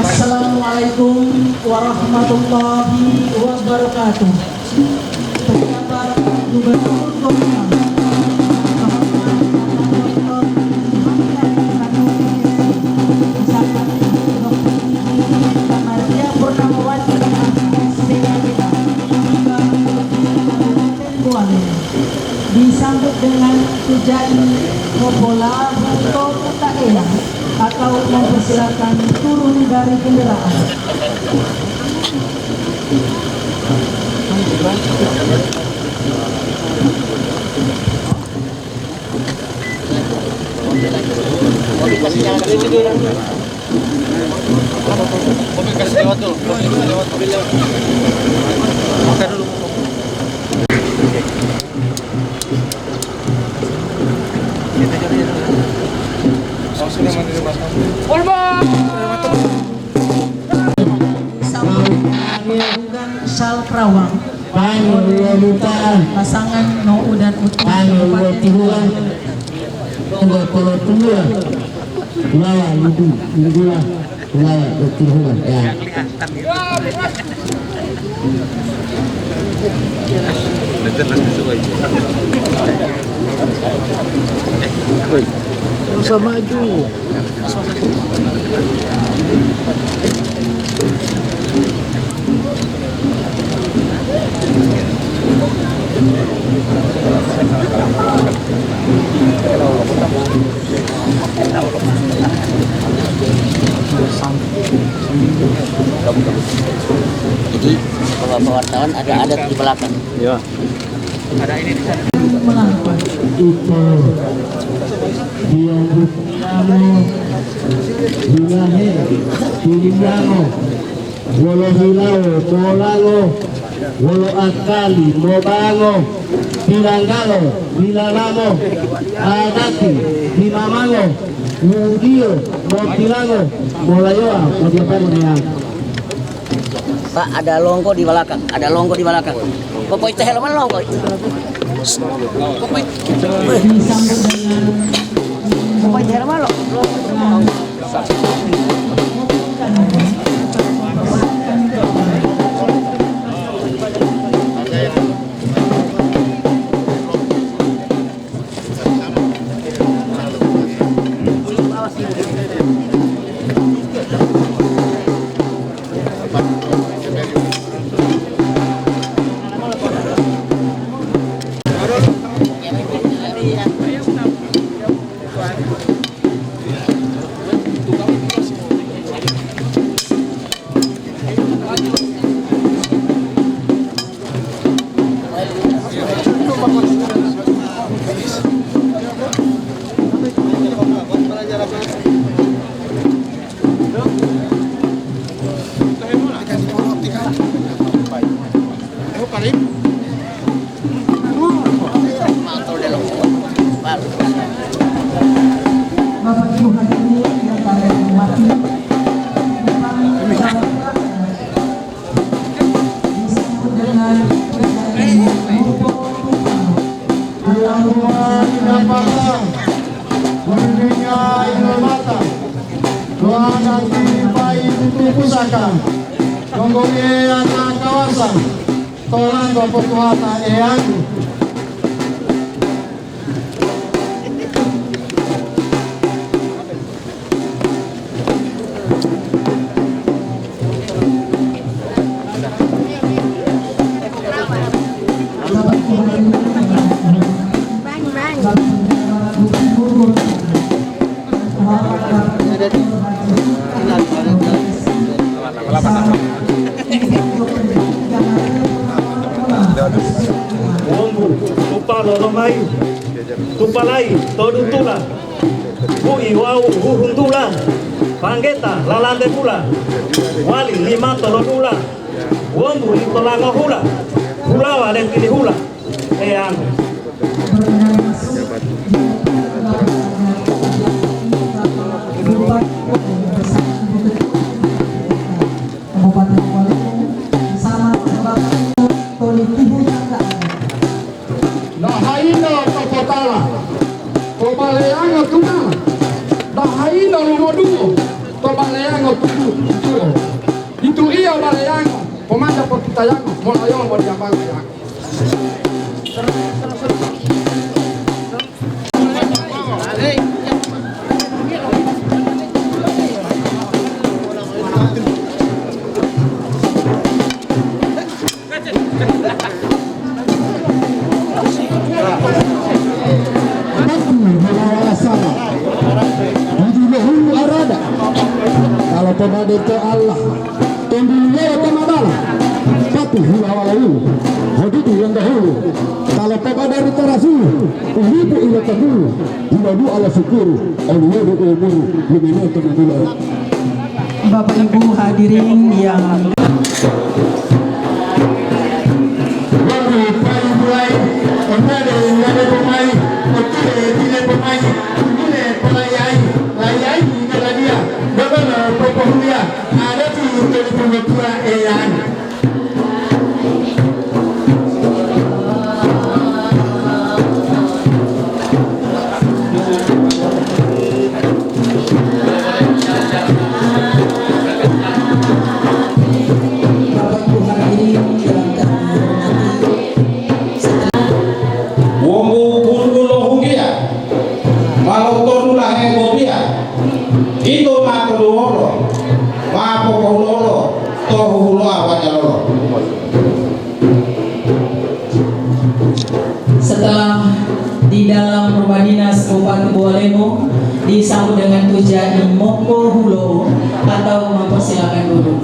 Assalamualaikum warahmatullahi wabarakatuh. Pejabat Gubernur Kominfo disambut dengan tujai mobola untuk taeya atau mempersilakan turun dari kendaraan. Sal Prawang pasangan Noo dan Uti Usah maju. Jadi kalau wartawan ada adat di belakang. Ya. Ada ini di sana. Itu Diamo Bilahe Tiriano Wolo Hilao Molango Wolo Akali Mobango Bilanggalo Bilalamo Adati Bimamango Mudio Motilango Molayoa Modiapang. Pak, ada longgo di belakang. Ada longgo di belakang. Pokoknya itu helman longgo. Pokoknya helman lo. Konggongnya anak kawasan Tolan Bapak Kuhata Eyang Tupalai, Todutula, Ui Wau, Huhuntula, Panggeta, Lalande Pula, Wali, Lima Torodula, Wombu, Tolango Hula, Hulawa, dan Kini Hula, Eyang. Nahaina kapatala Kopaleanga tuna Nahaina lumoduo to baleyango tutu itu iya baleyango pemanda potitayango molayong mo diambang yang kalau pemada itu Allah tembulnya temabala patuh walau hadidu yang dahulu kalau pemada itu rasul uhibu ila tabulu hibadu ala syukuru awliyaru umuru luminatu nabula. Bapak Ibu hadirin yang setelah di dalam rumah dinas Bupati Bawalemo disambut dengan tujai Moko Hulo atau mempersilakan dulu.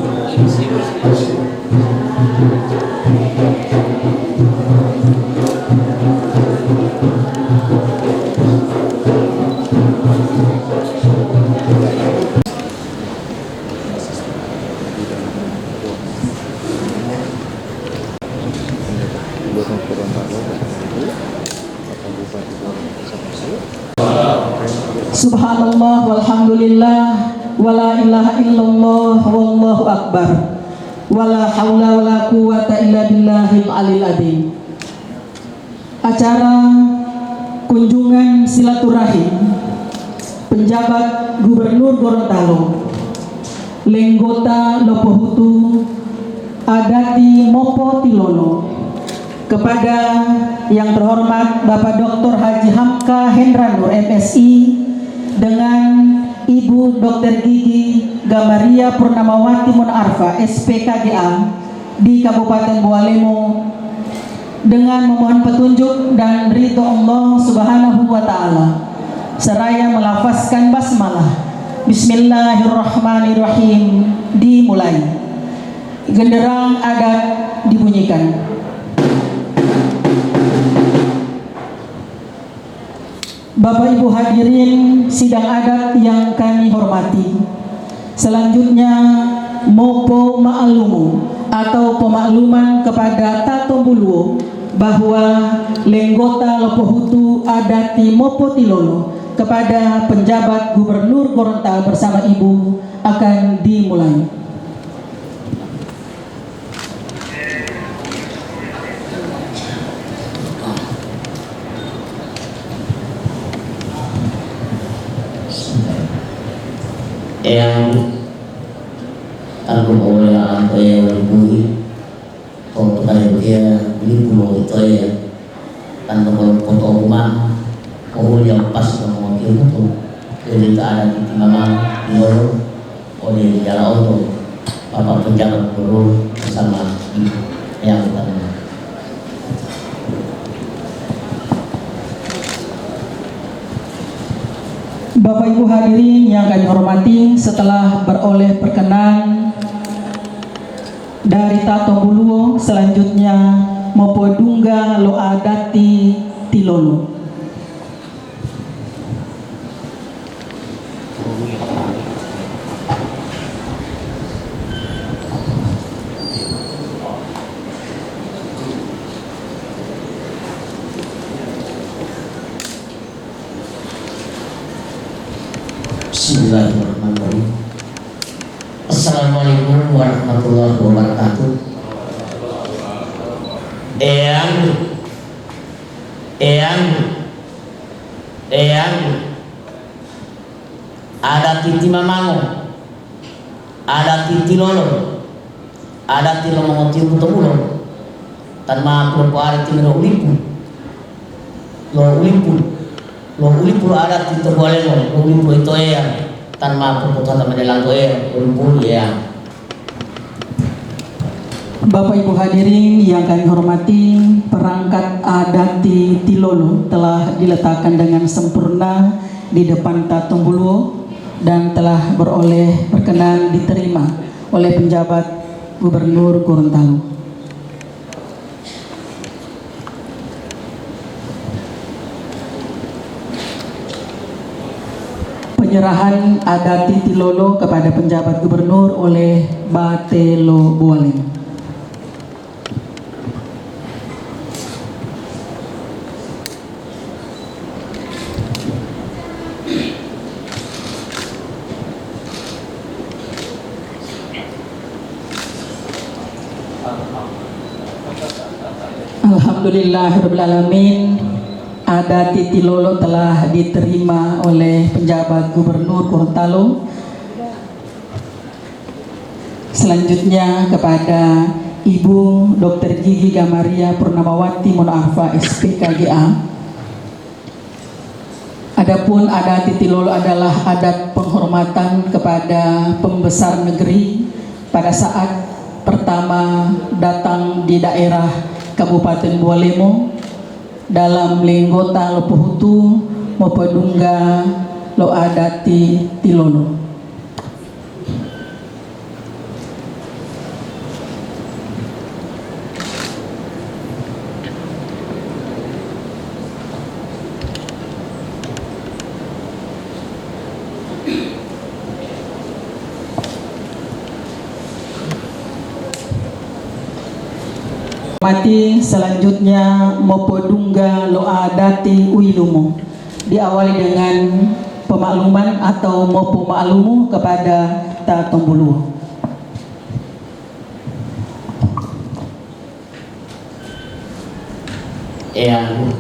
Subhanallah walhamdulillah wala ilaha illallah wallahu akbar wala haula wala quwata illa billahil alil azim. Acara kunjungan silaturahim penjabat Gubernur Gorontalo Lenggota Lopohutu Adati Mopo Tilono kepada yang terhormat Bapak Dr. Haji Hamka Hendranur MSI dengan Ibu Dr. Gigi Gamaria Purnamawati Munarfa SPKGA di Kabupaten Bawalemo dengan memohon petunjuk dan ridho Allah Subhanahu wa taala seraya melafazkan basmalah. Bismillahirrahmanirrahim dimulai. Genderang adat dibunyikan. Bapak Ibu hadirin sidang adat yang kami hormati, selanjutnya mopo ma'lumu atau pemakluman kepada Tatombuluo bahwa Lenggota Lopohutu Adati Mopo Tilono kepada penjabat Gubernur Gorontalo bersama Ibu akan dimulai. Yang aku oleh apa yang berbunyi untuk kalian dia beli pulau itu ya tanpa potong rumah yang pas sama wakil itu jadi tak ada di timbangan di luar oleh jalan untuk bapak penjabat guru bersama ibu yang utama. Bapak Ibu hadirin yang kami hormati, setelah beroleh perkenan dari Tatombuluo, selanjutnya Mopodungga Lo Adati Tilono. Bismillahirrahmanirrahim. Assalamualaikum warahmatullahi wabarakatuh. Eyang ada titi mamango, ada titi lolo, ada tilo mongoti putomulo, tanma pulau ada tilo ulipu, lo ulipu ada tito bolemo, lo ulipu itu ya, tanma puputan sama dalang to ya, ulipu ya. Bapak Ibu hadirin yang kami hormati, perangkat adat di Tilolo telah diletakkan dengan sempurna di depan Tatung Buluo dan telah beroleh perkenan diterima oleh penjabat Gubernur Gorontalo. Penyerahan adat di Tilolo kepada penjabat gubernur oleh Batelo Bualem. Alhamdulillahirrahmanirrahim, adat di Tilolo telah diterima oleh penjabat gubernur Gorontalo. Selanjutnya kepada Ibu Dr. Gigi Gamaria Purnamawati Monarfa SPKGA. Adapun adat di Tilolo adalah adat penghormatan kepada pembesar negeri pada saat pertama datang di daerah Kabupaten Bualemo dalam lenggota Lopohutu Mopodungga Lo Adati Tilolo. Mati selanjutnya Mopodungga Lo Adati Uilumo diawali dengan pemakluman atau Mopo Maklumu kepada Tatung Buluo. Yang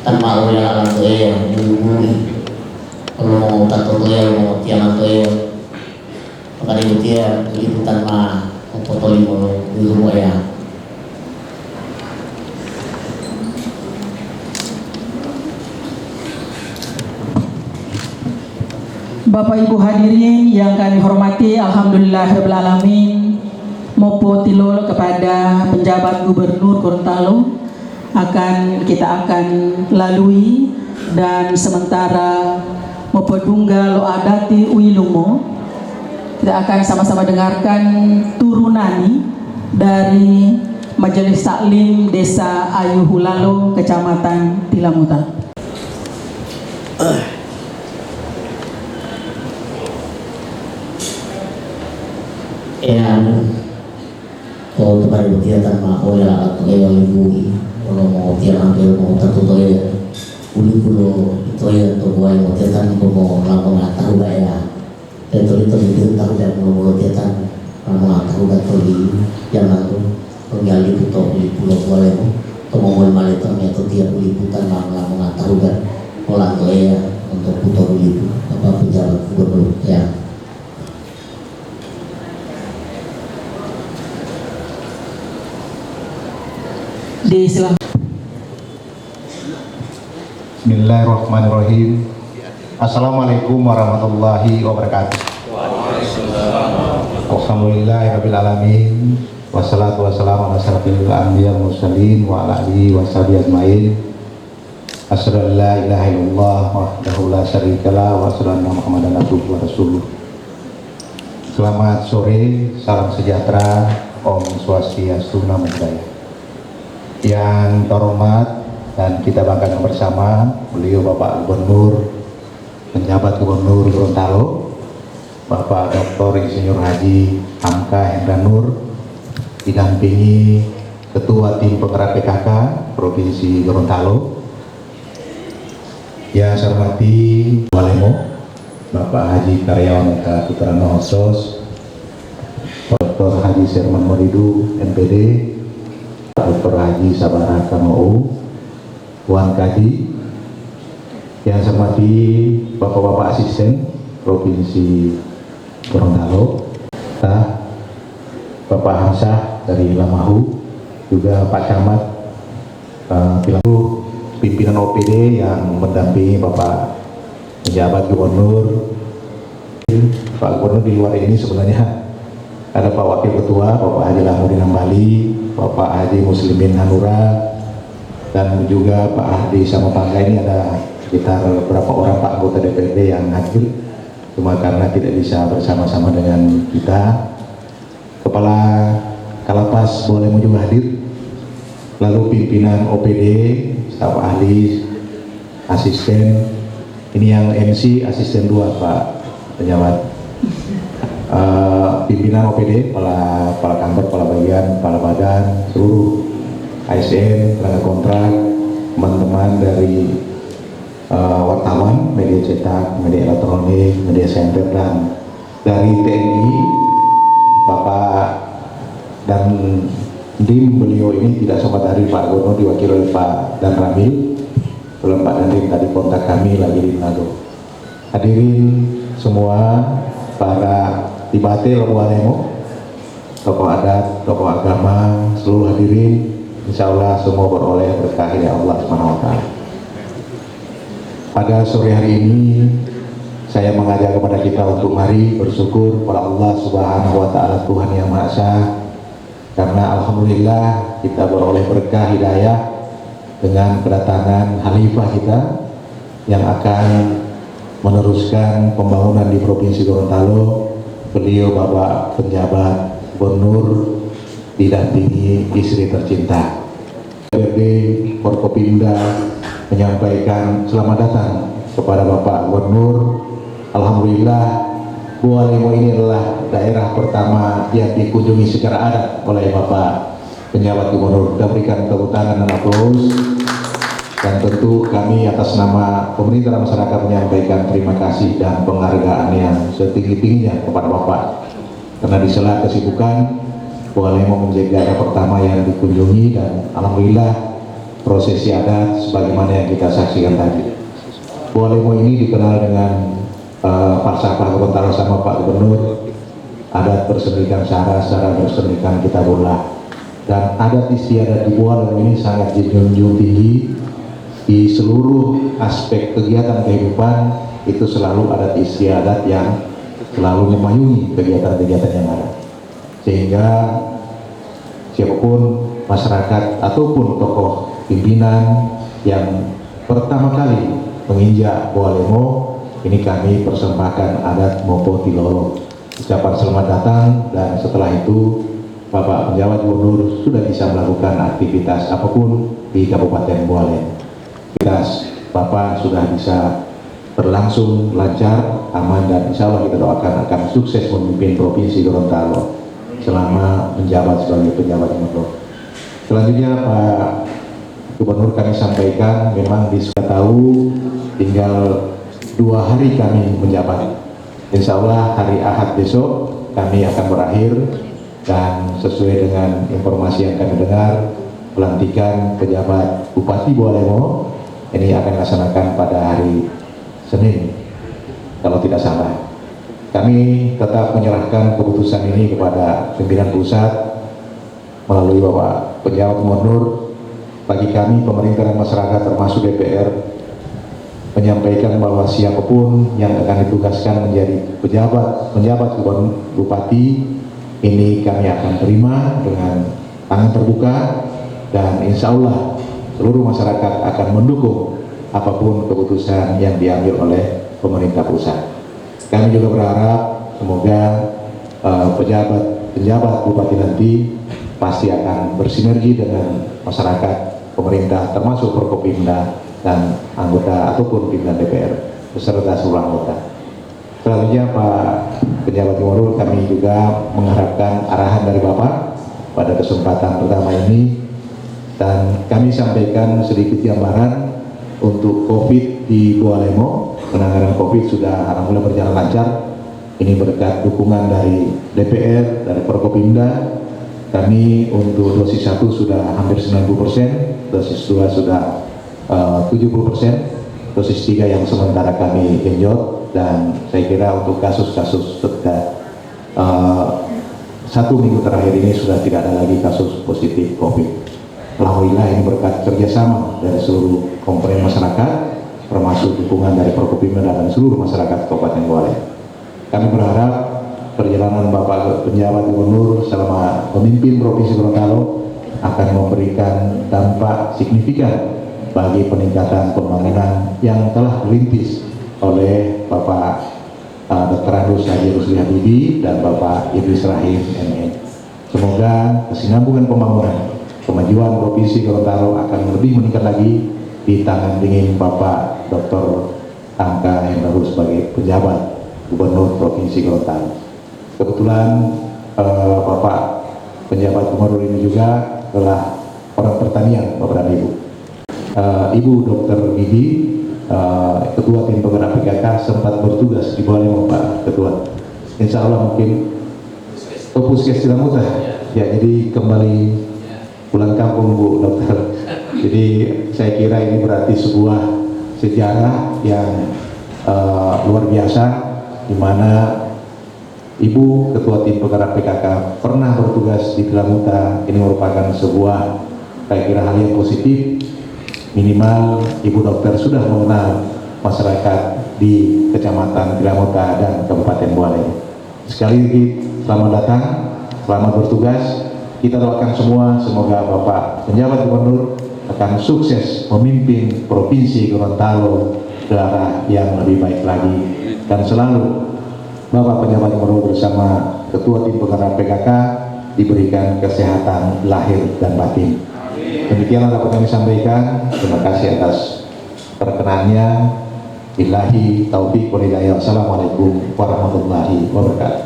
tanpa oleh alam tu yang bulu kalau mau tato tu yang mau tiang tu yang maka dia itu tanpa foto dulu ya. Bapak Ibu hadirin yang kami hormati, alhamdulillahirrahmanirrahim, Mopo Tilolo kepada penjabat Gubernur Gorontalo kita akan lalui, dan sementara Mopodungga Lo Adati Uilumo kita akan sama-sama dengarkan turunani dari Majelis Taklim Desa Ayuhulalo, Kecamatan Tilamuta. Yang kalau tempat kegiatan mau ya atau yang liburi kalau mau tiang ambil mau tertutup ya uli pulau itu ya atau buai mau tiang mau langsung tahu gak ya itu tahu dan mau tiang mau tahu gak tuh di yang lalu pengali pulau boleh atau mau malitan itu tiap uli putan langsung tahu gak mau langsung ya untuk pulau uli apa penjabat gubernur ya. Bismillahirrahmanirrahim. Assalamualaikum warahmatullahi wabarakatuh. Alhamdulillahirabbil alamin. Wassalatu wassalamu ala asyrofil anbiya wal mursalin wa ala alihi washabihi ajmain. Asyhadu an la ilaha illallah wahdahu la syarikalah wa asyhadu anna Muhammadan abduhu wa rasuluh. Selamat sore, salam sejahtera, Om Swastiastu, Namo Buddhaya. Yang terhormat dan kita banggakan bersama beliau Bapak Gubernur, penjabat Gubernur Gorontalo, Bapak Dr. Insinyur Haji Hamka Hendra Nur, didampingi Ketua Tim Penggerak PKK Provinsi Gorontalo. Yang saya hormati Walemo, Bapak Haji Karyawan Eka Putra Nohosos, Dr. Haji Sherman Moridu MPD, Dr. Haji Sabara KMU, Wan Kaji. Yang saya hormati Bapak-Bapak Asisten Provinsi Gorontalo, Bapak Hamzah dari Lamahu, juga Pak Camat, pimpinan OPD yang mendampingi Bapak Penjabat Gubernur. Pak Gubernur di luar ini sebenarnya ada Pak Wakil Ketua, Bapak Haji Lahmudin Hambali, Bapak Haji Muslimin Hanura, dan juga Pak Hadi Samapangga. Ini ada sekitar beberapa orang Pak anggota DPRD yang hadir, cuma karena tidak bisa bersama-sama dengan kita. Kepala Kalapas boleh juga hadir, lalu pimpinan OPD, staf ahli, asisten, ini yang MC asisten 2 Pak Penjabat, pimpinan OPD, kepala kantor, kepala bagian, kepala badan, seluruh ASN, tenaga kontrak, teman-teman dari wartawan, media cetak, media elektronik, media center, dan dari TNI, Bapak dan Dim, beliau ini tidak sempat hadir, Pak Gubernur diwakili oleh Pak Dan Ramil. Belum Pak Dandim tadi kontak kami lagi di Manado. Hadirin semua, para tibate Lobualemo, tokoh adat, tokoh agama, seluruh hadirin, insya Allah semua beroleh berkah dari Allah Subhanahu wa Ta'ala. Pada sore hari ini saya mengajak kepada kita untuk mari bersyukur kepada Allah Subhanahu wa Ta'ala, Tuhan yang Maha Esa, karena alhamdulillah kita beroleh berkah hidayah dengan kedatangan Khalifah kita yang akan meneruskan pembangunan di Provinsi Gorontalo. Beliau Bapak Penjabat Gubernur didampingi istri tercinta. DPRD Forkopimda menyampaikan selamat datang kepada Bapak Gubernur. Alhamdulillah, Bualemo ini adalah daerah pertama yang dikunjungi secara adat oleh Bapak Penjabat Gubernur. Kita berikan tepuk tangan dan aplaus. Dan tentu kami atas nama pemerintah dan masyarakat menyampaikan terima kasih dan penghargaan yang setinggi-tingginya kepada Bapak. Karena di sela kesibukan, Bualemo menjadi daerah pertama yang dikunjungi, dan alhamdulillah prosesi adat sebagaimana yang kita saksikan tadi. Bualemo ini dikenal dengan falsafah Gorontalo sama Pak Gubernur, adat bersendirikan syarat, syarat bersendirikan kitabullah. Dan adat istiadat di Bualemo ini sangat dijunjung tinggi. Di seluruh aspek kegiatan kehidupan itu selalu adat istiadat yang selalu memayungi kegiatan-kegiatan yang ada, sehingga siapapun masyarakat ataupun tokoh pimpinan yang pertama kali menginjak Bualemo ini, kami persembahkan adat Mopo Tilolo, ucapan selamat datang. Dan setelah itu Bapak Penjabat Gubernur sudah bisa melakukan aktivitas apapun di Kabupaten Bualemo. Bapak sudah bisa berlangsung lancar, aman, dan insya Allah kita doakan akan sukses memimpin Provinsi Gorontalo selama menjabat sebagai penjabat gubernur. Selanjutnya Pak Gubernur, kami sampaikan memang sudah tahu tinggal 2 hari kami menjabat. Insya Allah hari Ahad besok kami akan berakhir, dan sesuai dengan informasi yang kami dengar, pelantikan pejabat Bupati Bualemo ini akan dilaksanakan pada hari Senin kalau tidak salah. Kami tetap menyerahkan keputusan ini kepada pimpinan pusat melalui Bapak Penjabat Gubernur. Bagi kami pemerintah dan masyarakat termasuk DPR menyampaikan bahwa siapapun yang akan ditugaskan menjadi penjabat bupati ini kami akan terima dengan tangan terbuka, dan insya Allah seluruh masyarakat akan mendukung apapun keputusan yang diambil oleh pemerintah pusat. Kami juga berharap semoga penjabat bupati nanti pasti akan bersinergi dengan masyarakat, pemerintah, termasuk Forkopimda dan anggota ataupun pimpinan DPR beserta seluruh anggota. Selanjutnya Pak Penjabat Gubernur, kami juga mengharapkan arahan dari Bapak pada kesempatan pertama ini. Dan kami sampaikan sedikit gambaran untuk COVID di Bualemo. Penanganan COVID sudah alhamdulillah berjalan lancar. Ini berkat dukungan dari DPR, dari Forkopimda. Kami untuk dosis 1 sudah hampir 90%, dosis 2 sudah 70%, dosis 3 yang sementara kami genjot, dan saya kira untuk kasus-kasus terdekat 1 minggu terakhir ini sudah tidak ada lagi kasus positif COVID. Alhamdulillah ini berkat kerjasama dari seluruh komponen masyarakat, termasuk dukungan dari Prokopimda dan seluruh masyarakat Kabupaten Buale. Kami berharap perjalanan Bapak penjabat gubernur selama memimpin Provinsi Gorontalo akan memberikan dampak signifikan bagi peningkatan pembangunan yang telah dirintis oleh Bapak Dr. Andus Haji Rusli Habibie dan Bapak Idris Rahim MN. Semoga kesinambungan pembangunan, kemajuan Provinsi Gorontalo akan lebih meningkat lagi di tangan dingin Bapak Dr. Angka Hendra sebagai penjabat Gubernur Provinsi Gorontalo. Kebetulan Bapak penjabat gubernur ini juga adalah orang pertanian, Bapak dan Ibu. Ibu Dr. Gigi, Ketua Tim Penggerak PKK, sempat bertugas di Buale, Pak Ketua. Insya Allah mungkin Puskes Cilamuta, ya, jadi kembali pulang kampung Bu Dokter. Jadi saya kira ini berarti sebuah sejarah yang luar biasa, di mana Ibu Ketua Tim Penggerak PKK pernah bertugas di Cilamuta. Ini merupakan sebuah, saya kira, hal yang positif. Minimal Ibu Dokter sudah mengenal masyarakat di Kecamatan Cilamuta dan Kabupaten Buale. Sekali lagi selamat datang, selamat bertugas. Kita doakan semua, semoga Bapak penjabat gubernur akan sukses memimpin Provinsi Gorontalo ke arah yang lebih baik lagi, dan selalu Bapak penjabat gubernur bersama Ketua Tim Penggerak PKK diberikan kesehatan lahir dan batin. Demikianlah dapat kami sampaikan. Terima kasih atas perkenannya. Billahi taufiq wal hidayah. Assalamualaikum warahmatullahi wabarakatuh.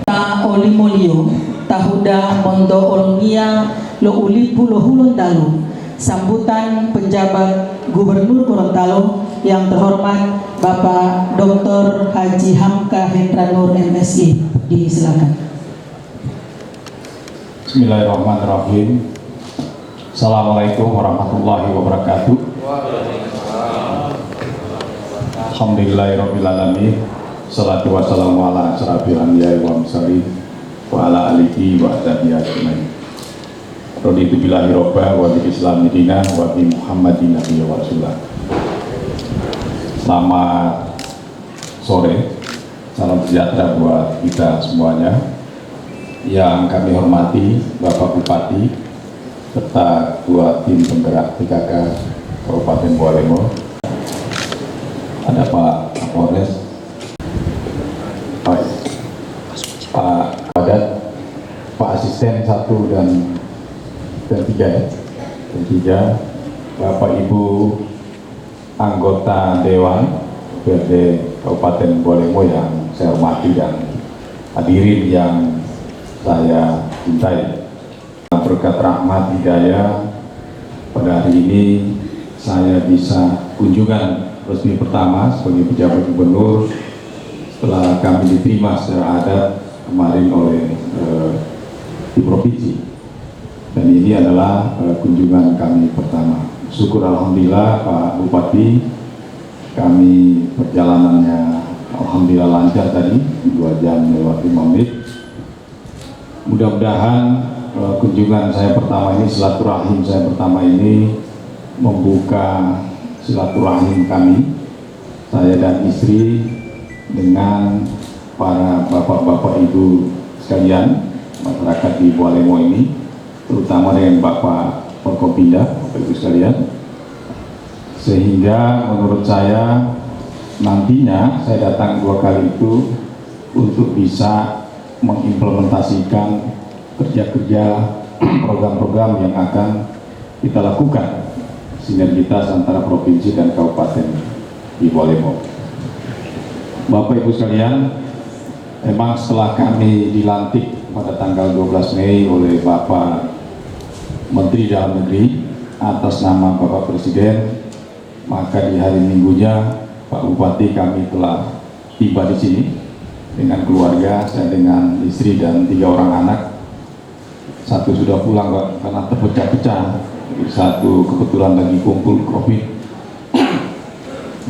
Ta oli molio, tahuda mondo olngia lo ulipu lo hulondalu. Sambutan penjabat Gubernur Gorontalo yang terhormat Bapak Dr. Haji Hamka Hendra Nur MSI. Disilakan. Bismillahirrahmanirrahim. Assalamualaikum warahmatullahi wabarakatuh. Alhamdulillahirrahmanirrahim. Salatu wassalamu ala asyrafil anbiya'i wa mursalin wa ala alihi wa ashabihi ajmain. Raditu billahi robba wa bil Islam dinna wa bi Muhammadin nabiyya wa rasulah. Selamat sore, salam sejahtera buat kita semuanya. Yang kami hormati Bapak Bupati serta Ketua Tim Penggerak PKK Kabupaten Buale, ada Pak Kapolres, Pak Padat, Pak Asisten 1 dan 3, Bapak Ibu anggota Dewan DPRD Kabupaten Buale yang saya hormati, dan hadirin yang saya cintai. Berkat rahmat hidayah, pada hari ini saya bisa kunjungan resmi pertama sebagai pejabat gubernur setelah kami diterima secara adat kemarin oleh di provinsi, dan ini adalah kunjungan kami pertama. Syukur alhamdulillah Pak Bupati, kami perjalanannya alhamdulillah lancar tadi, 2 jam lewat 5 menit. Mudah-mudahan kunjungan saya pertama ini, silaturahim saya pertama ini, membuka silaturahim kami, saya dan istri, dengan para bapak-bapak ibu sekalian, masyarakat di Buale ini, terutama dengan Bapak Forkopimda, Bapak Ibu sekalian, sehingga menurut saya nantinya saya datang 2 kali itu untuk bisa mengimplementasikan kerja-kerja program-program yang akan kita lakukan, sinergitas antara provinsi dan kabupaten di Buale. Bapak Ibu sekalian, memang setelah kami dilantik pada tanggal 12 Mei oleh Bapak Menteri Dalam Negeri atas nama Bapak Presiden, maka di hari Minggunya Pak Bupati kami telah tiba di sini dengan keluarga, saya dengan istri dan 3 orang anak. 1 sudah pulang Pak, karena terpecah-pecah, 1 kebetulan lagi kumpul COVID.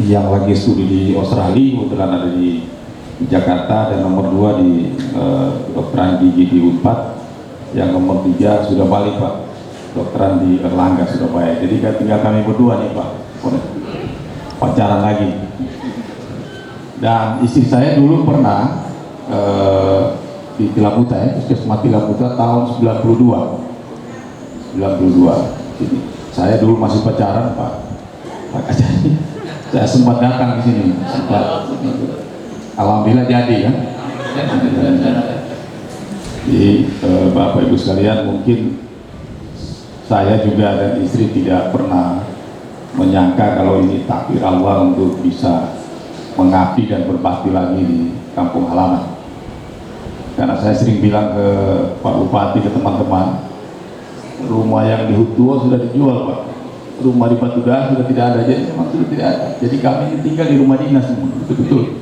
yang lagi studi di Australia, kebetulan ada di Jakarta, dan nomor 2 di kedokteran gigi di Unpad, yang nomor 3 sudah balik Pak, kedokteran di Erlangga Surabaya. Jadi tinggal kami berdua nih Pak, pacaran lagi. Dan istri saya dulu pernah di Tilaputa ya, Puskesmas Tilaputa tahun 92. Jadi, saya dulu masih pacaran Pak Kajari. Saya sempat datang di sini, alhamdulillah jadi kan. Jadi Bapak Ibu sekalian, mungkin saya juga dan istri tidak pernah menyangka kalau ini takdir Allah untuk bisa mengabdi dan berbakti lagi di kampung halaman. Karena saya sering bilang ke Pak Bupati, ke teman-teman, rumah yang di Hutuo sudah dijual Pak, rumah di Batu Daan sudah tidak ada, jadi memang sudah tidak ada. Jadi kami ini tinggal di rumah dinas semua, betul-betul.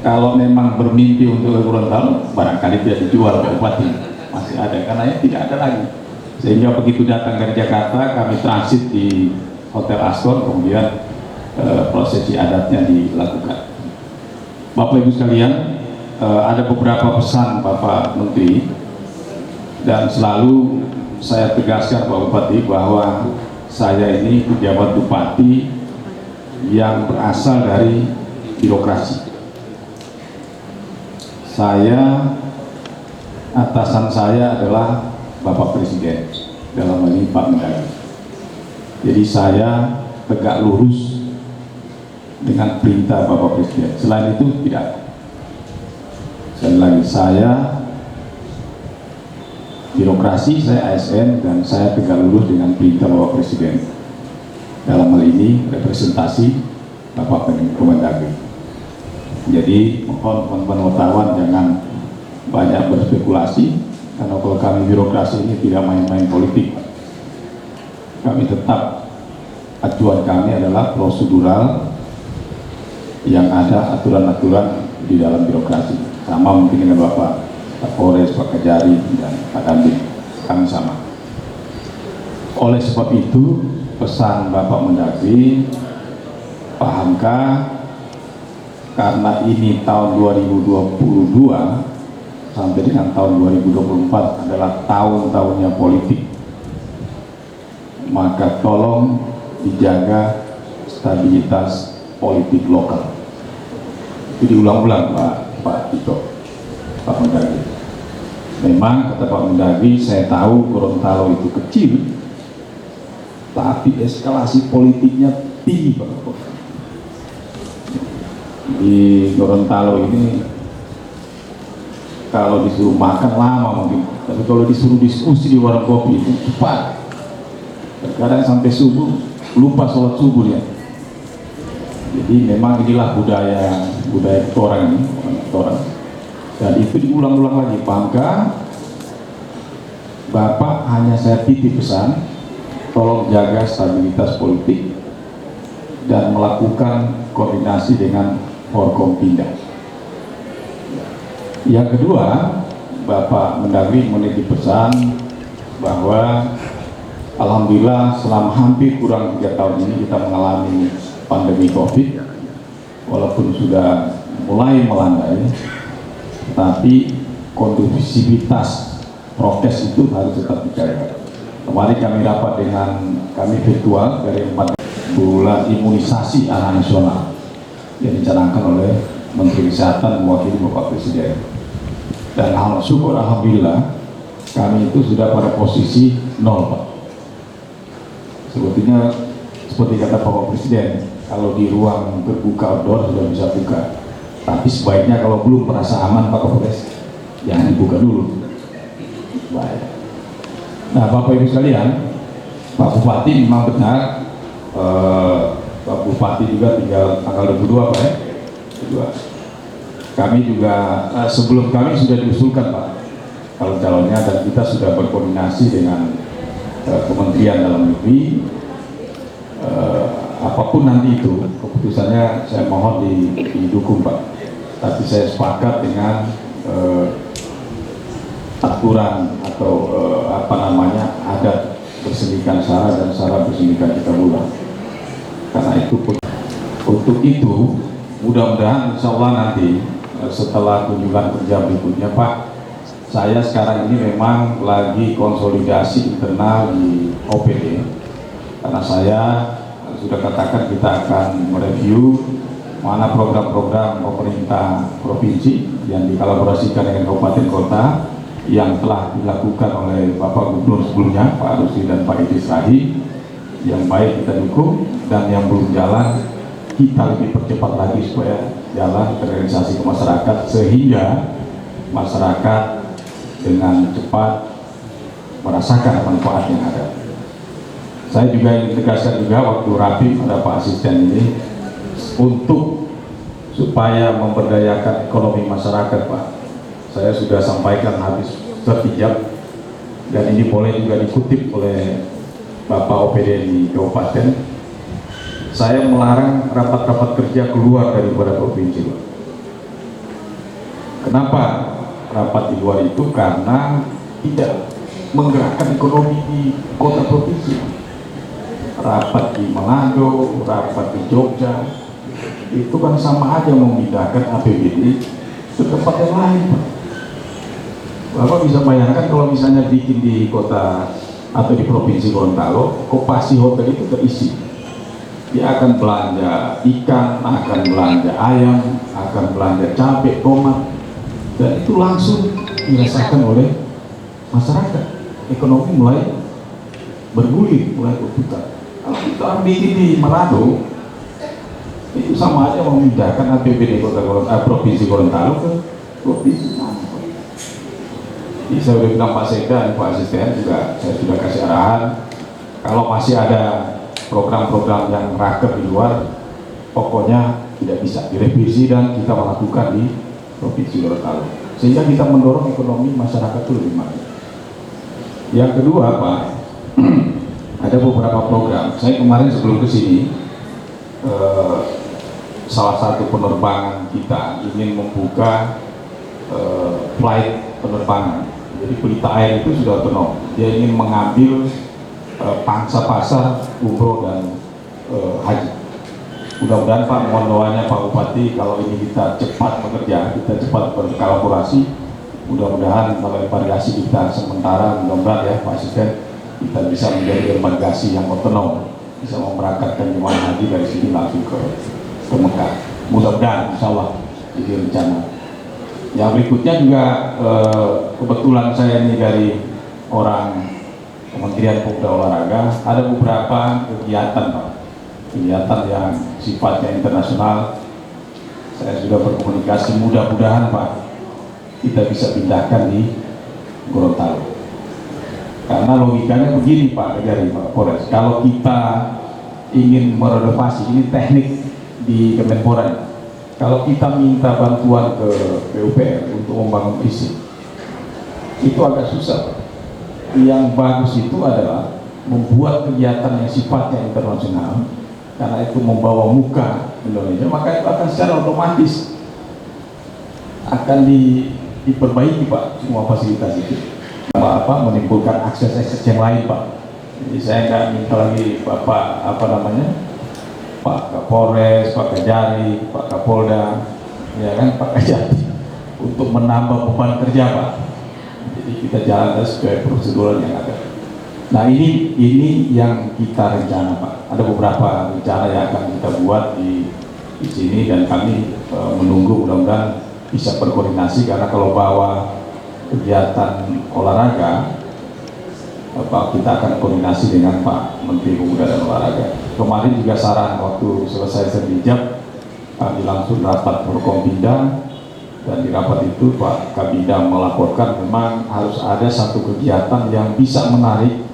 Kalau memang bermimpi untuk ke Gorontalo, barangkali tidak dijual Pak Bupati, masih ada, karena ini tidak ada lagi. Sehingga begitu datang dari Jakarta, kami transit di Hotel Ascon, kemudian prosesi adatnya dilakukan. Bapak Ibu sekalian, ada beberapa pesan Bapak Menteri, dan selalu saya tegaskan Pak Bupati bahwa saya ini pejabat bupati yang berasal dari birokrasi. Atasan saya adalah Bapak Presiden, dalam hal ini Pak Mendagri. Jadi saya tegak lurus dengan perintah Bapak Presiden. Selain itu tidak. Sekali lagi, saya birokrasi, saya ASN, dan saya tegak lurus dengan perintah Bapak Presiden. Dalam hal ini representasi Bapak Kemendagri. Jadi mohon teman-teman wartawan jangan banyak berspekulasi, karena kalau kami birokrasi ini tidak main-main politik. Kami tetap, acuan kami adalah prosedural, yang ada aturan-aturan di dalam birokrasi. Sama mungkin dengan Bapak Kapolres, Pak Kajari, dan Pak Dandim, kami sama. Oleh sebab itu, pesan Bapak Mendagri, pahamkah karena ini tahun 2022 sampai dengan tahun 2024 adalah tahun-tahunnya politik, maka tolong dijaga stabilitas politik lokal. Itu diulang-ulang Pak Tito, Pak Mendagri. Memang kata Pak Mendagri, saya tahu Gorontalo itu kecil, tapi eskalasi politiknya tinggi Pak. Di Gorontalo ini kalau disuruh makan lama mungkin, tapi kalau disuruh diskusi di warung kopi itu cepat. Kadang sampai subuh lupa sholat subuh ya. Jadi memang inilah budaya orang ini, orang. Dan itu diulang-ulang lagi. Bangka, Bapak hanya saya titip pesan, tolong jaga stabilitas politik dan melakukan koordinasi dengan Forkompinda. Yang kedua, Bapak Mendagri menitip pesan bahwa alhamdulillah selama hampir kurang 3 tahun ini kita mengalami pandemi COVID, walaupun sudah mulai melandai, tapi kondusivitas prokes itu harus tetap dijaga. Kemarin kami rapat dengan kami virtual dari 4 bulan imunisasi anak nasional yang dicanangkan oleh Menteri Kesehatan mewakili Bapak Presiden. Dan syukur alhamdulillah kami itu sudah pada posisi 0 Pak. Sebetulnya seperti kata Bapak Presiden, kalau di ruang terbuka outdoor sudah bisa buka, tapi sebaiknya kalau belum merasa aman Pak Kapolres, jangan dibuka dulu. Baik. Nah Bapak Ibu sekalian, Pak Bupati memang benar, Pak Bupati juga tinggal tanggal 22 Pak ya. 22. Kami juga sebelum kami sudah diusulkan Pak calon-calonnya, dan kita sudah berkoordinasi dengan Kementerian Dalam Negeri. Apapun nanti itu keputusannya saya mohon didukung Pak, tapi saya sepakat dengan aturan atau adat bersendirikan sara dan sara bersendirikan kita ulang, karena itu Untuk itu, mudah-mudahan insya Allah nanti setelah kunjungan kerja berikutnya Pak, saya sekarang ini memang lagi konsolidasi internal di OPD, karena saya sudah katakan kita akan mereview mana program-program pemerintah provinsi yang dikolaborasikan dengan kabupaten kota yang telah dilakukan oleh Bapak Gubernur sebelumnya, Pak Rusdi dan Pak Idris Rahim, yang baik kita dukung, dan yang belum jalan kita lebih percepat lagi supaya jalan terrealisasi ke masyarakat, sehingga masyarakat dengan cepat merasakan manfaat yang ada. Saya juga ingin tegaskan juga waktu rapim ada Pak Asisten ini, untuk supaya memberdayakan ekonomi masyarakat Pak, saya sudah sampaikan habis sertijab, dan ini boleh juga dikutip oleh Bapak OPD di kabupaten. Saya melarang rapat-rapat kerja keluar daripada provinsi Pak. Kenapa rapat di luar itu? Karena tidak menggerakkan ekonomi di kota provinsi. Rapat di Manado, rapat di Jogja, itu kan sama aja memindahkan APBD ke tempat yang lain Pak. Bapak bisa bayangkan kalau misalnya bikin di kota atau di provinsi Gorontalo, kopasi hotel itu terisi. Dia akan belanja ikan, akan belanja ayam, akan belanja cabai, tomat, dan itu langsung dirasakan oleh masyarakat. Ekonomi mulai bergulir, mulai berputar. Kalau kita bikin di Manado, itu sama aja memindahkan APBD provinsi Gorontalo ke provinsi Manado. Jadi saya sudah bilang Pak Sekda dan Pak Asisten juga, saya sudah kasih arahan, kalau masih ada program-program yang raker di luar, pokoknya tidak bisa direvisi dan kita melakukan di provinsi Gorontalo, sehingga kita mendorong ekonomi masyarakat itu lebih maju. Yang kedua Pak, ada beberapa program. Saya kemarin sebelum ke sini, salah satu penerbangan kita ingin membuka flight penerbangan. Jadi Pelita Air itu sudah otonom. Dia ingin mengambil pangsa pasar umroh dan haji. Mudah-mudahan Pak, mohon doanya Pak Bupati, kalau ini kita cepat bekerja, kita cepat berkolaborasi. Mudah-mudahan kalau embarkasi kita sementara, mudah-mudahan ya Pak Asisten, kita bisa menjadi embarkasi yang otonom, bisa memberangkatkan jemaah haji dari sini langsung ke Mekah. Mudah-mudahan insya Allah jadi rencana. Yang berikutnya juga kebetulan saya ini dari orang Kementerian Pemuda Olahraga, ada beberapa kegiatan Pak, kegiatan yang sifatnya internasional. Saya sudah berkomunikasi, mudah-mudahan Pak kita bisa pindahkan di Gorontalo. Karena logikanya begini Pak dari Pak Polres, kalau kita ingin merenovasi, ini teknik di Kemenpora, kalau kita minta bantuan ke PUPR untuk membangun fisik, itu agak susah Pak. Yang bagus itu adalah membuat kegiatan yang sifatnya internasional, karena itu membawa muka Indonesia, maka itu akan secara otomatis akan diperbaiki Pak, semua fasilitas itu. Menimbulkan akses yang lain Pak. Jadi saya nggak minta lagi Bapak Pak Kapolres, Pak Kajari, Pak Kapolda, ya kan Pak Kajati, untuk menambah beban kerja Pak. Jadi kita jalan sesuai prosedur yang ada. Nah ini yang kita rencana Pak. Ada beberapa rencana yang akan kita buat di sini, dan kami menunggu mudah-mudahan bisa berkoordinasi, karena kalau bawa kegiatan olahraga, kita akan koordinasi dengan Pak Menteri Pemuda dan Olahraga. Kemarin juga saran waktu selesai sertijab, kami langsung rapat Forkompinda, dan di rapat itu Pak Kabinda melaporkan memang harus ada satu kegiatan yang bisa menarik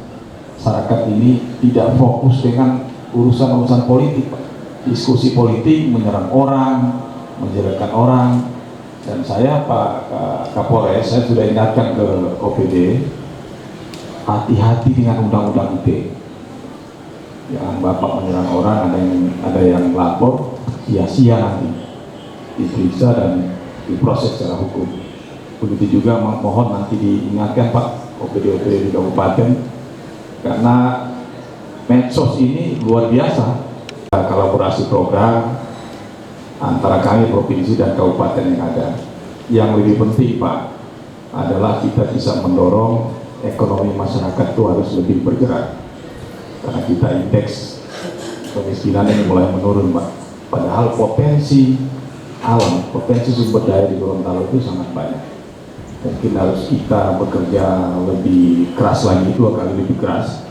masyarakat ini tidak fokus dengan urusan-urusan politik Pak. Diskusi politik, menyerang orang, menjelekkan orang. Dan saya Pak Kapolres, saya sudah ingatkan ke OPD, hati-hati dengan undang-undang ITE. Jangan Bapak menyerang orang, ada yang lapor, sia-sia nanti diperiksa dan diproses secara hukum. Begitu juga mohon nanti diingatkan Pak OPD-OPD di kabupaten, karena medsos ini luar biasa. kolaborasi program antara kami provinsi dan kabupaten yang ada. Yang lebih penting Pak adalah kita bisa mendorong ekonomi masyarakat itu harus lebih bergerak, karena kita indeks kemiskinan ini mulai menurun Pak. Padahal potensi alam, potensi sumber daya di Gorontalo itu sangat banyak. Mungkin harus kita bekerja lebih keras lagi, 2 kali lebih keras,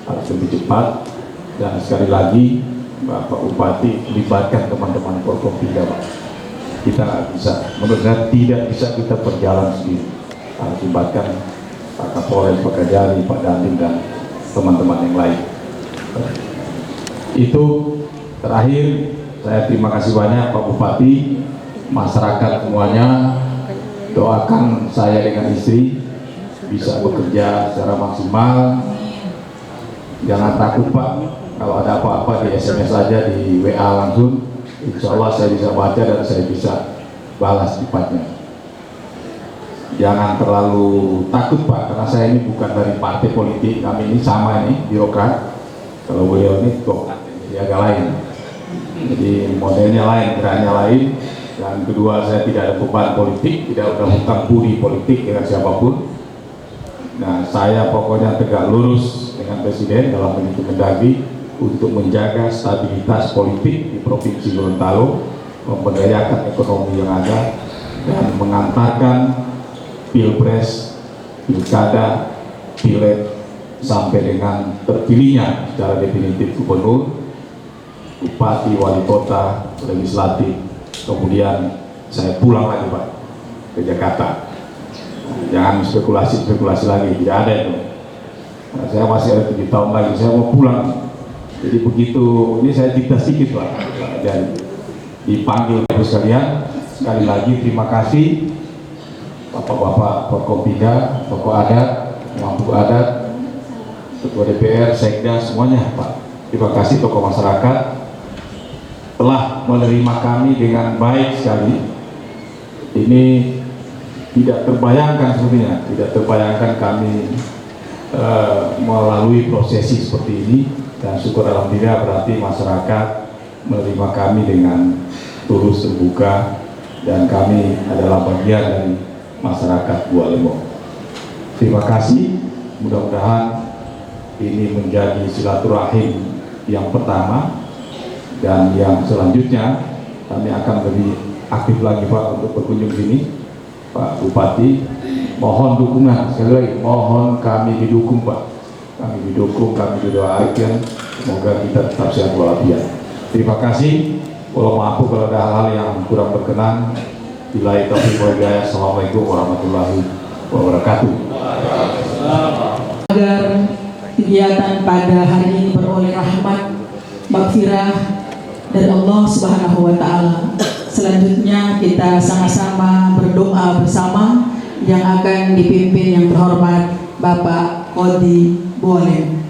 harus lebih cepat. Dan sekali lagi Bapak Bupati libatkan teman-teman Forkopimda Pak. Kita nggak bisa, menurut saya tidak bisa kita berjalan sendiri, harus libatkan Pak Kapolres, Pak Kajari, Pak Dandim dan teman-teman yang lain. Itu terakhir, saya terima kasih banyak Pak Bupati, masyarakat semuanya, doakan saya dengan istri bisa bekerja secara maksimal. Jangan takut Pak, kalau ada apa-apa di SMS saja, di WA langsung, insya Allah saya bisa baca dan saya bisa balas cepatnya. Jangan terlalu takut Pak, karena saya ini bukan dari partai politik, kami ini sama ini, birokrat. Kalau beliau ini kok jadi agak lain, jadi modelnya lain, geraknya lain. Dan kedua, saya tidak ada beban politik, tidak ada hutang budi politik dengan siapapun. Nah, saya pokoknya tegak lurus dengan Presiden dalam bentuk Mendagri untuk menjaga stabilitas politik di Provinsi Gorontalo, memberdayakan ekonomi yang ada, dan mengantarkan Pilpres, Pilkada, Pileg sampai dengan terpilihnya secara definitif gubernur, bupati, wali kota, legislatif. Kemudian saya pulang lagi Pak ke Jakarta. Jangan spekulasi lagi, tidak ada itu. Nah, saya masih ada 7 tahun lagi, saya mau pulang. Jadi begitu, ini saya dikta sedikit Pak, dan dipanggil Bapak sekalian. Sekali lagi terima kasih Bapak-bapak Forkopimda, tokoh adat, pemangku adat, Ketua DPR, Sekda, semuanya Pak. Terima kasih tokoh masyarakat telah menerima kami dengan baik sekali. Ini tidak terbayangkan sebenarnya, tidak terbayangkan kami melalui prosesi seperti ini, dan syukur alhamdulillah berarti masyarakat menerima kami dengan tulus terbuka, dan kami adalah bagian dari masyarakat Buah Lemo. Terima kasih, mudah-mudahan ini menjadi silaturahim yang pertama, dan yang selanjutnya kami akan lebih aktif lagi Pak untuk berkunjung sini. Pak Bupati, mohon dukungan, sekali lagi mohon kami didukung Pak, kami didukung, kami didoakan, semoga kita tetap sehat walafiat. Terima kasih. Walau maaf kalau ada hal-hal yang kurang berkenan. Billahi taufiq wal hidayah. Assalamualaikum warahmatullahi wabarakatuh. Agar kegiatan pada hari ini beroleh rahmat, maghfirah dari Allah Subhanahu wa Ta'ala. Selanjutnya kita sama-sama berdoa bersama yang akan dipimpin yang terhormat Bapak Kodi Boleh.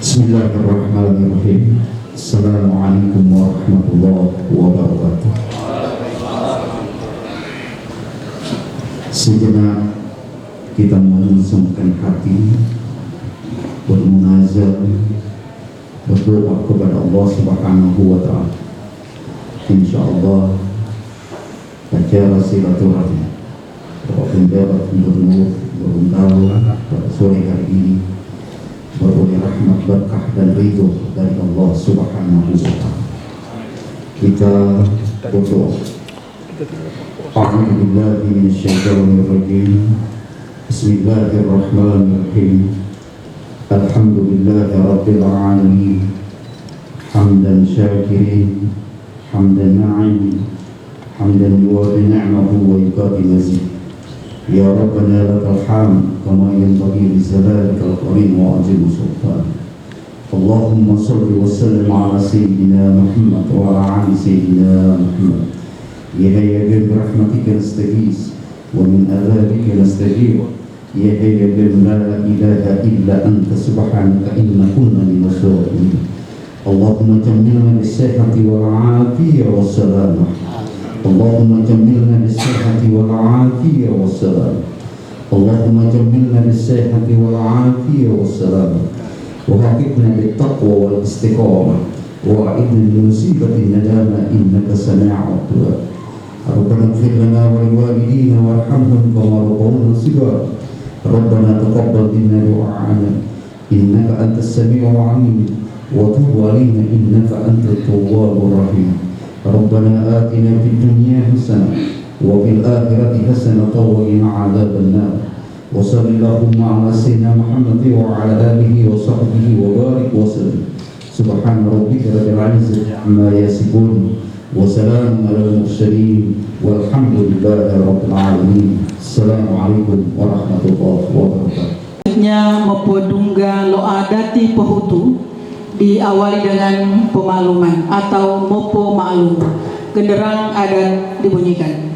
Bismillahirrahmanirrahim. Assalamualaikum warahmatullahi wabarakatuh. Sejenak kita mengusahakan hati, bermunajat, berdoa kepada Allah Subhanahu wa Ta'ala. Insyaallah acara silaturahmi Bapak Gubernur Gorontalo pada sore hari ini beroleh rahmat, berkah dan ridho dari Allah Subhanahu wa Ta'ala. Kita berdoa. A'udzu billahi minasyaitonir rajim. Bismillahirrahmanirrahim. Alhamdulillahi rabbil alamin. Hamdan syakirin, hamdan na'im, hamdan yuwafi ni'mahu wa yukafi mazid. Ya Rabbana lakal hamd kama yanbaghi li jalalikal karim wa azim sultan. Allahumma shalli wa sallim ala sayyidina Muhammad wa ala ali sayyidina Muhammad. Ya hayya bi rahmatika nastaghis wa min adhabika nastajib. Ya hayya bi la ilaha illa anta subhanaka inna kunna minas zalimin. Allahumma jammilna bis-sihhati wal 'afiyati was-salamah. Allahumma jammilna bis-sihhati wal 'afiyati was-salamah. اللهم جملنا بالصحة والعافية والسلامة وحققنا بالتقوى والاستقامة وأعدنا لمصيبة الندامة إنك سميع الدعاء. ربنا اغفر لنا ولوالدينا وارحمهم كما ربونا صغارا. ربنا تقبل منا دعاءنا إنك أنت السميع العليم وتب علينا إنك أنت التواب الرحيم. ربنا آتنا في الدنيا حسنة وفي الآخرة حسنة وقنا عذاب النار. وصل اللهم على سيدنا محمد وعلى آله وصحبه وبارك وسلم. سبحان ربك رب العزة عما يصفون وسلام على المرسلين والحمد لله رب العالمين. السلام عليكم ورحمة الله وبركاته. Mopodungga lo adati pohutu diawali dengan pemaluman atau mopo maklum. Genderang adat dibunyikan.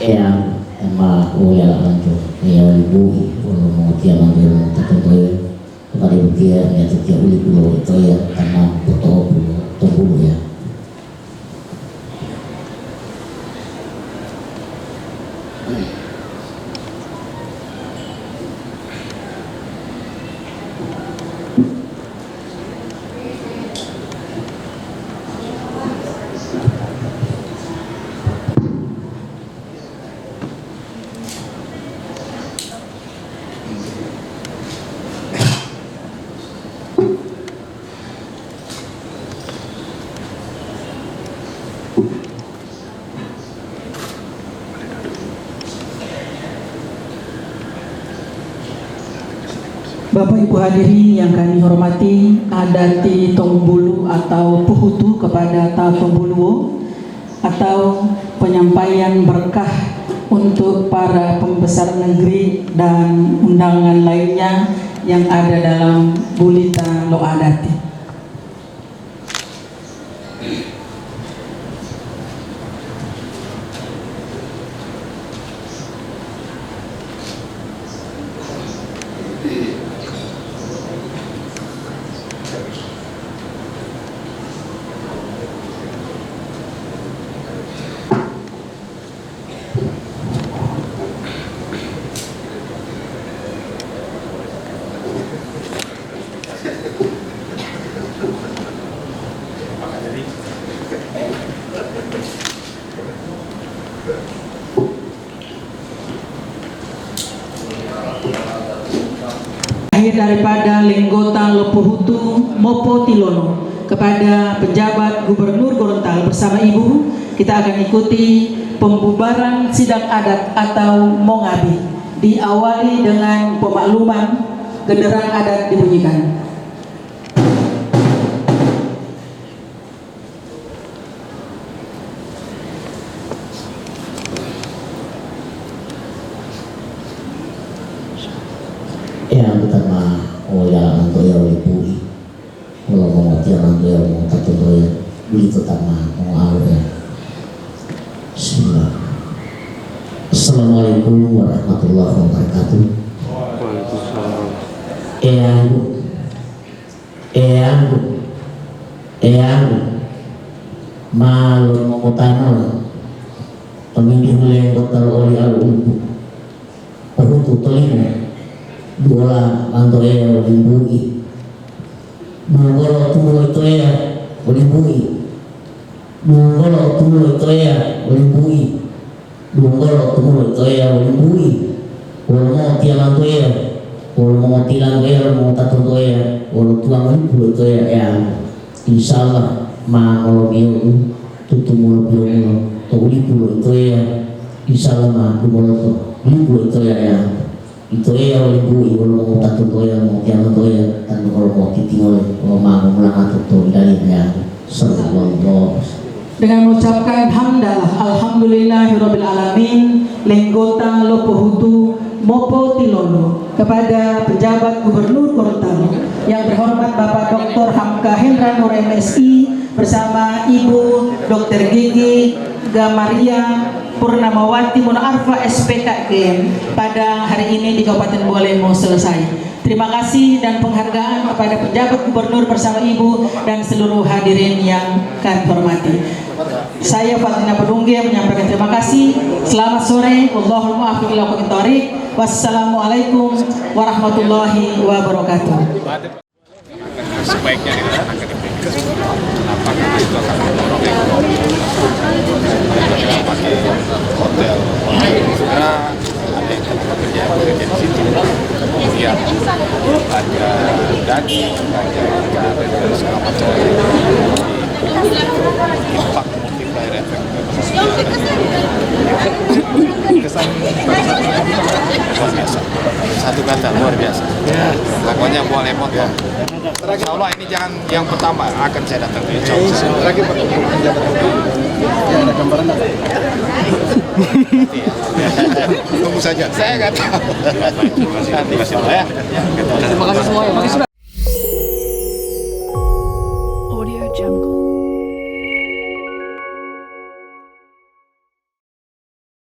Yang ma uya lanjut yang ibu kalau mau dia manggil tertentu kepada ibu dia ya setiap uli pulau itu ya karena foto pulau ya. Bapak Ibu hadirin yang kami hormati, adati Tongbulu atau Puhutu kepada Ta Tongbuluo atau penyampaian berkah untuk para pembesar negeri dan undangan lainnya yang ada dalam Bulita Lo Adati. Akhir daripada Lenggota Lepuhutu Mopo Tilono kepada penjabat Gubernur Gorontalo bersama Ibu, kita akan ikuti pembubaran sidang adat atau Mongabi, diawali dengan pemakluman. Genderang adat dibunyikan. Yang pertama oya untuk ya oleh kalau mau tiang untuk ya mau tak untuk ya beli pertama mau awal. Bismillah. Assalamualaikum warahmatullahi wabarakatuh. Eyang malu mengutana pemimpin Lenggota oleh al-Ubu Puhutu telinga bola mantoya olimbui mungolo tumulo itoya olimbui mungolo tumulo itoya olimbui mungolo tumulo itoya olimbui wolo mo tia mantoya wolo mo tilang gaya mo tatontoya wolo tuang olimbui itoya ya insyaallah ma ngolo biyo tutumulo biyo to olimbui itoya insyaallah ma kumolo olimbui itoya ya itu ya ibu mau takut ya mau jangan ya dan kalau mau ditinggal kalau mau melangat itu dari ya sallallahu. Dengan mengucapkan hamdalah alhamdulillahirabbil alamin Lenggota Lepuhutu Mopo Tilono kepada penjabat Gubernur Gorontalo yang berhormat Bapak Dr. Hamka Hendra Nur MSI bersama Ibu Dr. Gigi Gamaria Purnamawati Munarfa SPKGM pada hari ini di Kabupaten Bolemo selesai. Terima kasih dan penghargaan kepada penjabat gubernur bersama Ibu dan seluruh hadirin yang kami hormati. Saya Fatina Pedungge menyampaikan terima kasih. Selamat sore. Wallahul muwaffiq ila aqwamit thoriq. Wassalamualaikum warahmatullahi wabarakatuh. Sebaiknya dilaksanakan di kenapa? Karena itu akan mendorong ekonomi pakai hotel segera ada yang tenaga kerja yang bekerja di situ, kemudian ada daging, ada ikan dan segala macam impak multiplier efek kesan luar biasa, satu kata luar biasa. Pokoknya boleh potong. Insya Allah ini jangan yang pertama akan saya datang. Insya Allah. Lagi ada gambaran apa? Tunggu saja. Saya nggak tahu. Terima kasih semua ya.